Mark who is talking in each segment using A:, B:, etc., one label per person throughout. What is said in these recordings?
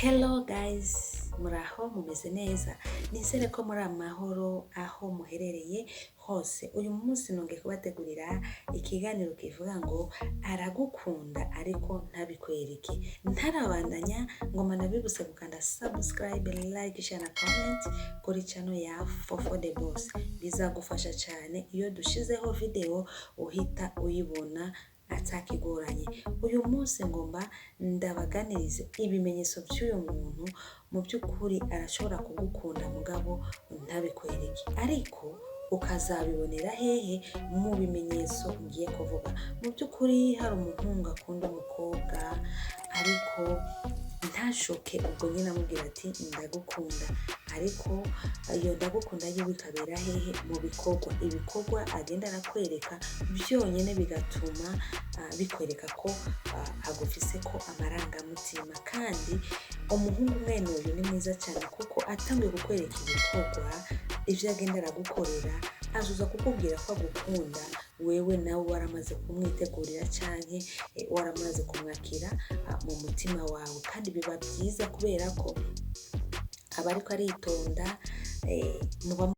A: Hello guys, muraho mumeze neza. Nizere ko muri amahoro aho muherereye hose. Uyu munsi nongeye kubategurira ikiganiro kivuga ngo aragukunda ariko ntabikwereke. Ntarabandanya ngoma nabibuse gukanda subscribe, like, share na comment kuri channel ya Fofo the Boss. Bizagufasha cyane iyo dushizeho video uhita uyibona atakigoranye. Uyu munsi ngomba ndabaganirize ibimenyetso by'uyu muntu mu by'ukuri arashobora kugukunda mugabo ntabikwereke, ariko ukazabibonera hehe? Mu bimenyetso ngiye kuvuga. Mu by'ukuri hari umuhungu akunda umukobwa ariko ntashoke ubwo nyine amubwira ati ndagukunda, ariko iyo ndagukunda yiwe ikabera hehe? Mu ibikorwa agenda arakwereka byonyine bigatuma bikwereka ko agufise ko amarangamutima. Kandi umuhungu mwene uyu ni mwiza cyane kuko atangiye kukwereka ibikorwa ibyo agenda aragukorera, azuza kukubwira ko agukunda, wewe nawe waramaze kumwitegurira cyane waramaze kumwakira mu mutima wawe. Kandi biba byiza kubera ko aba ariko aritonda muba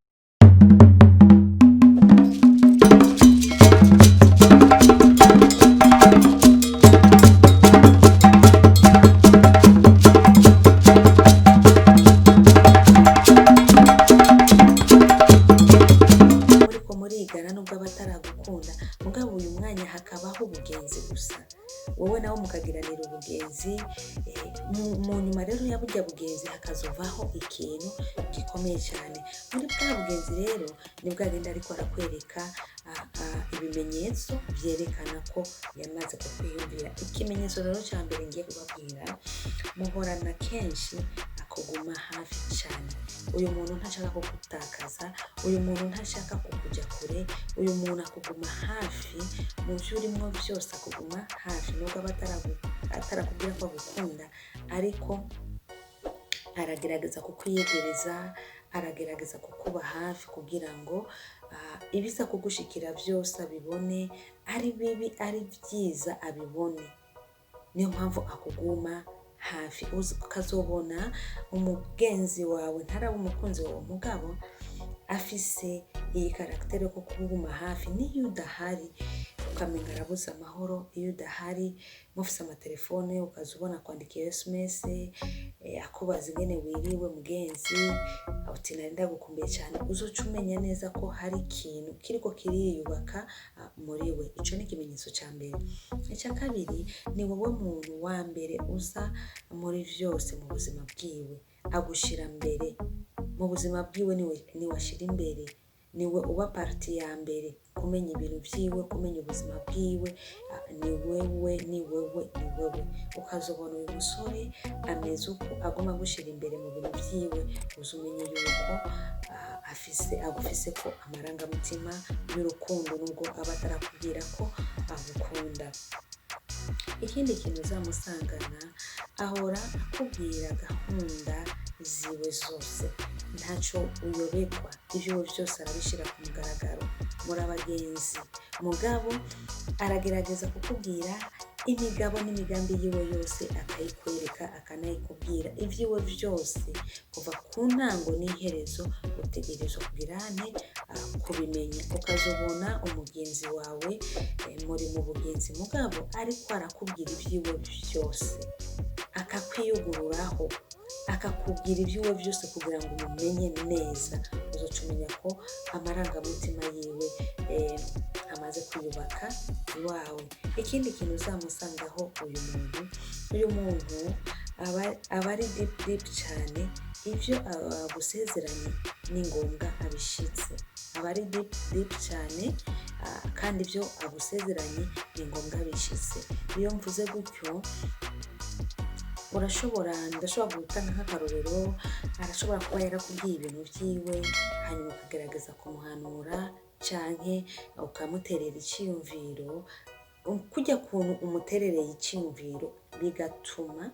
A: murigana nubwo abataragukunda, mugabo uyu mwanya hakabaho ubugenzi gusa, wowe nawe mukagiranira ubugenzi. Mu nyuma rero ya burya bugenzi hakazovaho ikintu gikomeye cyane. Muri bwa bugenzi rero nibwo agenda ariko arakwereka ibimenyetso byerekana ko yamaze kukwiyumvira. Ikimenyetso rero cya mbere ngiye kubabwira, muhorana kenshi akuguma hafi cyane. Uyu muntu ntashaka kugutakaza, uyu muntu ntashaka kukujya kure, uyu muntu akuguma hafi mu byo urimo byose, akuguma hafi nubwo aba atarakubwira ko agukunda, ariko aragerageza kukwiyegereza, aragerageza kukuba hafi kugira ngo ibiza kugushikira byose abibone, ari bibi ari byiza abibone. Niyo mpamvu akuguma hafi. Ukazobona umugenzi wawe ntaraba umukunzi wawe mugabo afise iyi karaktere ko kuguma hafi. Niyo udahari ukamenya arabuze amahoro, iyo udahari mufise amatelefone ukazubona kwandika SMS akubaza ingene wiriwe mugenzi, uti nari ndagukumbuye cyane, uzoca umenya neza ko hari ikintu kiriko kiriyubaka muri we. Ico ni ikimenyetso cya mbere. Icya kabiri, ni wowe muntu wa mbere uza muri byose mu buzima bwiwe, agushira mbere mu buzima bwiwe, niwe ashira imbere, niwe uba parti ya mbere kumenya ibintu byiwe, kumenya ubuzima bwiwe. Ni wewe. Ukazobona uyu musore ameze uko aguma gushira imbere mu bintu byiwe, uzumenye yuko agufise ko amarangamutima y'urukundo nubwo aba atarakubwira ko agukunda. Ikindi kintu uzamusangana, ahora akubwira gahunda ziwe zose, ntacyo uyoberwa, ibyo byose arabishyira ku mugaragaro. Muri abagenzi mugabo aragerageza kukubwira imigabo n'imigambi yiwe yose, akayikwereka akanayikubwira. Ibyiwe byose kuva ku ntango n'iherezo utegerezwa kubirane kubimenya. Ukazobona umugenzi wawe muri mu bugenzi mugabo ariko arakubwira ibyiwe byose, akakwiyugururaho, akakubwira ibyiwe byose kugira ngo umumenye neza. Uzoca umenya ko amarangamutima yiwe amaze kwiyubaka iwawe. Ikindi kintu uzamusangaho uyu muntu aba ari deep cyane. Ibyo agusezeranye ni ngombwa abishitse, aba ari deep cyane, kandi ibyo agusezeranye ni ngombwa abishitse. Iyo mvuze gutyo, ndashobora gutanga nk'akarorero. Arashobora kuba yarakubwiye ibintu byiwe hanyuma ukagerageza kumuhanura canke ukamuterera icyiyumviro. Kujya kuntu umuterereye icyiyumviro bigatuma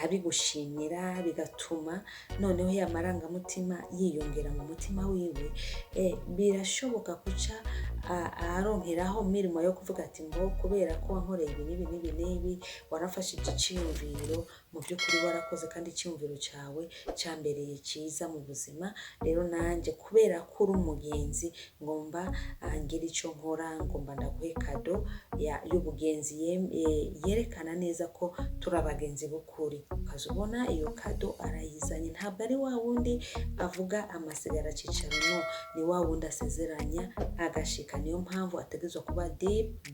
A: abigushimira, bigatuma noneho ya marangamutima yiyongera mu mutima wiwe. Birashoboka kuca aronkeraho mirimo yo kuvuga ati ngo kubera ko wankoreye ibi n'ibi warafashe igiciyumviro mu by'ukuri warakoze kandi icyumviro cyawe cyambereye cyiza mu buzima. Rero nanjye kubera ko uri umugenzi ngomba ngira icyo nkora, ngomba ndaguhe kado y'ubugenzi yerekana neza ko turi abagenzi b'ukuri. Ukaza ubona iyo kado arayizanye, ntabwo ari wa wundi avuga amasigara cyicaro, no, ni wa wundi asezeranya agashika. Niyo mpamvu ategerezwa kuba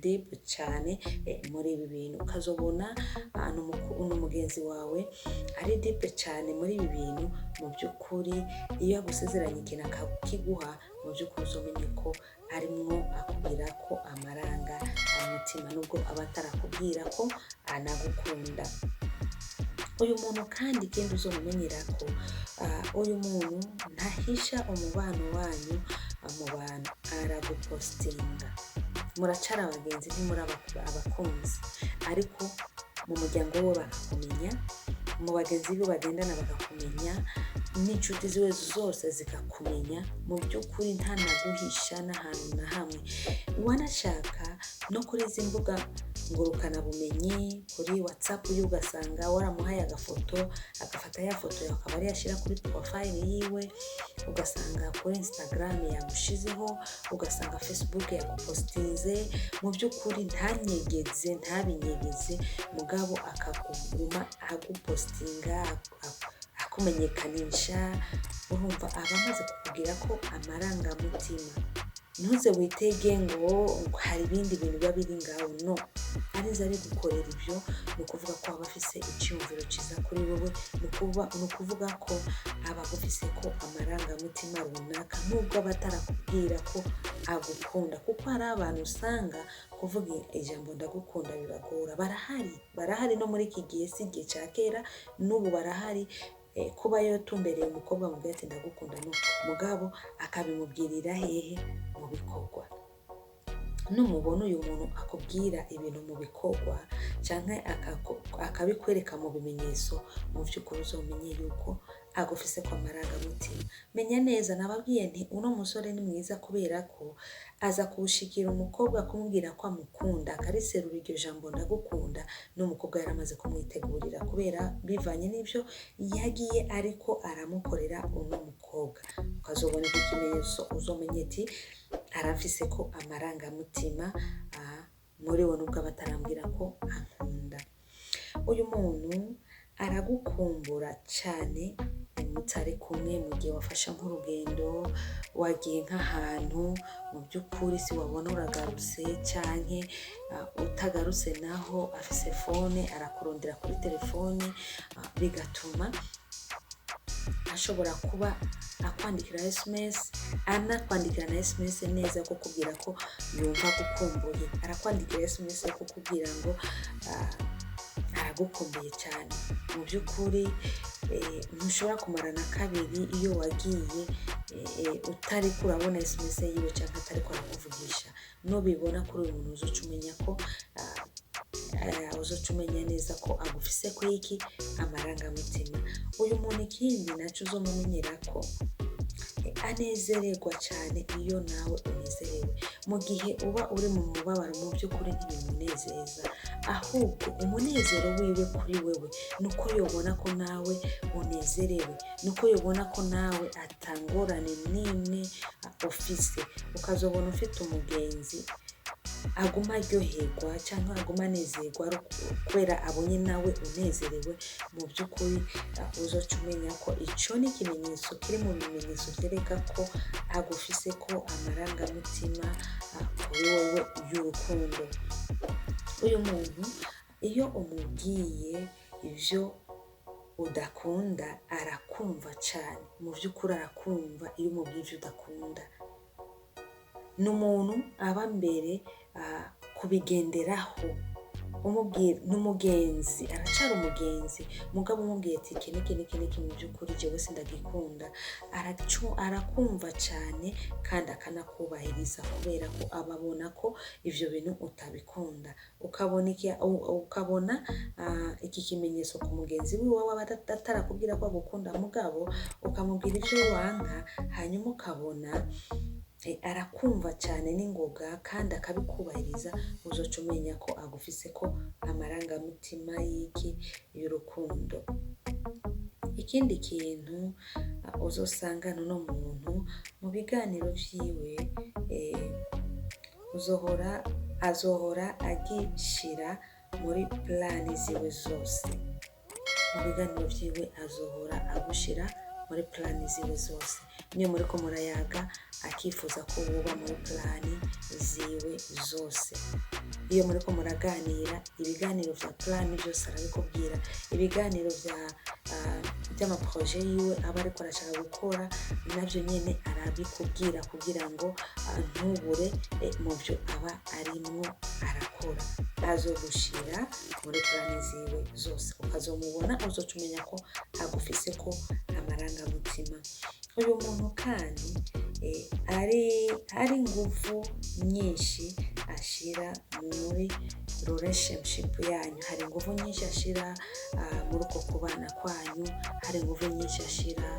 A: deep cyane muri ibi bintu. Ukazobona umugenzi wawe ari deep cyane muri ibi bintu, mu by'ukuri iyo agusezeranya ikintu akakiguha, mu by'ukuri uzomenye ko arimwo akubwira ko amaranga umutima, nubwo aba atarakubwira ko anagukunda. Uyu muntu kandi ikindi uzomumenyera ko uyu muntu ntahisha umubano wanyu mu bantu, aragupostinga. Muracara abagenzi, ntimuri abakunzi, ariko mu muryango we bakakumenya, mu bagenzi be bagendana bakakumenya, n'inshuti ziwe zose zikakumenya. Mu by'ukuri ntanaguhisha n'ahantu na hamwe. Wanashaka no kuri izi mbuga ngurukana bumenyi, kuri WhatsApp ye ugasanga waramuhaye agafoto, agafata ya foto yawe akaba ari yashyira kuri profile yiwe, ugasanga kuri Instagram yagushizeho, ugasanga Facebook yagupostinze. Mu by'ukuri ntabinyegeze, mugabo akaguma agupostinga, akumenyekanisha. Urumva aba amaze kukubwira ko amarangamutima. Ntuze witege ngo hari ibindi bintu biba biri ngaho, no. Ariza ari gukorera ibyo, ni ukuvuga ko aba afise icyumviro cyiza kuri wowe, ni ukuvuga ko aba agufise ko amarangamutima runaka, nubwo aba atarakubwira ko agukunda. Kuko hari abantu usanga kuvuga ijambo ndagukunda biragora. Barahari no muri iki gihe, si igihe cya kera, n'ubu barahari. Kuba yotumbereye umukobwa mu ati ndagukunda, no, mugabo akabimubwirira hehe? Mu bikorwa. Numubona uyu muntu akubwira ibintu mu bikorwa cyangwa akabikwereka mu bimenyetso, mu by'ukuri uzomenye yuko agufise ko amarangamutima. Menya neza, nababwiye nti uno musore ni mwiza kubera ko aza kuwushikira umukobwa kumubwira ko amukunda, akariserura iryo jambo ndagukunda, n'umukobwa yaramaze kumwitegurira, kubera bivanye n'ibyo yagiye ariko aramukorera uno mukobwa. Ukazobona ikimenyetso, uzomenye ati arafise ko amarangamutima muri we, nubwo abatarambwira ko ankunda. Uyu muntu aragukumbura cyane mutari kumwe, mu gihe wafashe nk'urugendo, wagiye nk'ahantu, mu by'ukuri si wabona uragarutse, cyane utagarutse naho afise fone, arakurondera kuri telefone, bigatuma ashobora kuba akwandikira SMS, anakwandikira na SMS neza ko kubwira ko yumva gukumbuye. Arakwandikira SMS yo kukubwira ngo aragukumbuye cyane. Mu by'ukuri ntushobora kumarana kabiri iyo wagiye utari kurabona SMS yiwe cyangwa atari kurakuvugisha. Nubibona kuri uyu muntu uzoca umenya neza ko agufise ko iki amarangamutima. Uyu muntu ikindi nacyo uzomumenyera ko anezererwa cyane iyo nawe unezerewe. Mu gihe uba uri mu mubabaro, mu by'ukuri ntibimunezeza, ahubwo umunezero wiwe kuri wewe nuko yobona ko nawe unezerewe, nuko yobona ko nawe atangorane n'imwe ufise. Ukazobona ufite umugenzi aguma aryoherwa cyangwa aguma anezerwa kubera abonye nawe unezerewe. Mu by'ukuri uzoca umenya ko icyo ni ikimenyetso kiri mu bimenyetso byereka ko agufise ko amarangamutima kuri wowe y'urukundo. Uyu muntu iyo umubwiye ibyo udakunda arakumva cyane. Mu by'ukuri arakumva iyo umubwiye ibyo udakunda. Ni umuntu aba mbere kubigenderaho. N'umugenzi, aracara umugenzi, mugabo umubwiye ati iki niki mu by'ukuri jewe sindagikunda, arakumva cyane kandi akanakubahiriza, kubera ko ababona ko ivyo bintu utabikunda. Ukabona iki kimenyetso ku mugenzi wiwe waba atarakubwira ko agukunda, mugabo ukamubwira ivyo wanka, hanyuma ukabona arakumva cyane n'ingoga kandi akabikubahiriza, uzoca umenya ko agufise ko amarangamutima y'urukundo. Ikindi kintu uzosangana uno muntu mu biganiro vyiwe, azohora agishira muri plani ziwe zose. Mu biganiro vyiwe azohora agushira muri plani ziwe zose. Niyo muriko murayaga akifuza ko woba muri plani ziwe zose. Iyo muriko muraganira, ibiganiro vya plani vyose arabikubwira. Ibiganiro vy'amaproje yiwe aba ariko arashaka gukora navyo nyene arabikubwira kugira ngo ntubure mu vyo aba arimwo arakora. Azogushira muri plani ziwe zose, ukazomubona uzoca umenya ko agufise ko amarangamutima. Uyu muntu kandi ari nguvu nyinshi ashira muri relationship yanyu. Hari inguvu nyinshi ashira muri uko kubana kwanyu, hari inguvu nyinshi ashira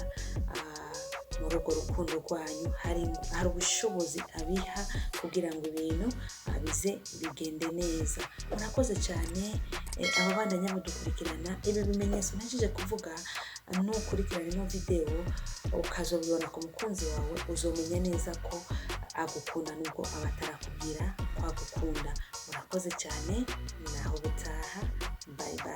A: muri urwo rukundo rwanyu, hari ubushobozi abiha kugira ngo ibintu bize bigende neza. Murakoze cyane ababandanya mudukurikirana. Ibi bimenyetso ntejeje kuvuga nukurikirana ino video ukazobibona ku mukunzi wawe, uzomenya neza ko agukunda nubwo aba atarakubwira ko agukunda. Murakoze cyane, naho butaha. Bye bye.